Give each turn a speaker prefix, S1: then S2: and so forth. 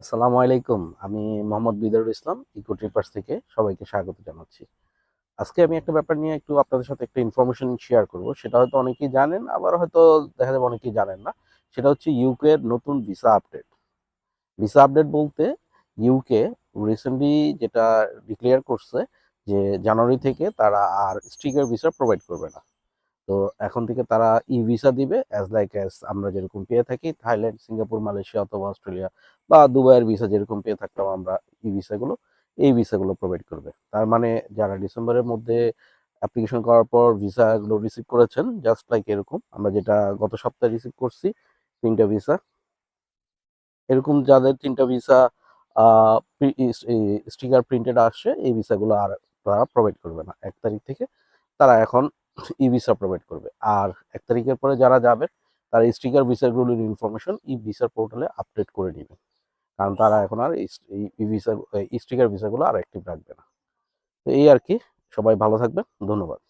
S1: আসসালামু আলাইকুম। আমি মোহাম্মদ বিদারুল ইসলাম ইকো ট্রিপার্স থেকে সবাইকে স্বাগত জানাচ্ছি। আজকে আমি একটা ব্যাপার নিয়ে একটু আপনাদের সাথে একটা ইনফরমেশন শেয়ার করব। সেটা হয়তো অনেকেই জানেন, আবার হয়তো দেখা যাবে অনেকেই জানেন না। সেটা হচ্ছে ইউকে এর নতুন ভিসা আপডেট। ভিসা আপডেট বলতে ইউকে রিসেন্টলি যেটা ডিক্লেয়ার করছে যে জানুয়ারি থেকে তারা আর স্টিকার ভিসা প্রোভাইড করবে না। তো এখন থেকে তারা ই-ভিসা দিবে অ্যাজ আমরা যেরকম পেয়ে থাকি থাইল্যান্ড, সিঙ্গাপুর, মালয়েশিয়া অথবা অস্ট্রেলিয়া বা দুবাইয়ের ভিসা যেরকম পেয়ে থাকতাম আমরা ই-ভিসাগুলো, এই ভিসাগুলো প্রোভাইড করবে। তার মানে যারা ডিসেম্বরের মধ্যে অ্যাপ্লিকেশন করার পর ভিসাগুলো রিসিভ করেছেন জাস্ট লাইক এরকম আমরা যেটা গত সপ্তাহে রিসিভ করছি ৩টা ভিসা। এরকম যাদের ৩টা ভিসা আ প্রি ইস এই স্টিকার প্রিন্টেড আসছে এই ভিসাগুলো আর তারা প্রোভাইড করবে না। ১ তারিখ থেকে তারা এখন ই-ভিসা প্রোভাইড করবে। আর ১ তারিখের পরে যারা যাবে তারা স্টিকার ভিসাগুলোর ইনফরমেশন ই-ভিসার পোর্টালে আপডেট করে নিবে। কারণ তারা এখন আর এই ই-ভিসা স্টিকার ভিসাগুলো আর অ্যাক্টিভ রাখবে না। তো এই আরকি। সবাই ভালো থাকবেন। ধন্যবাদ।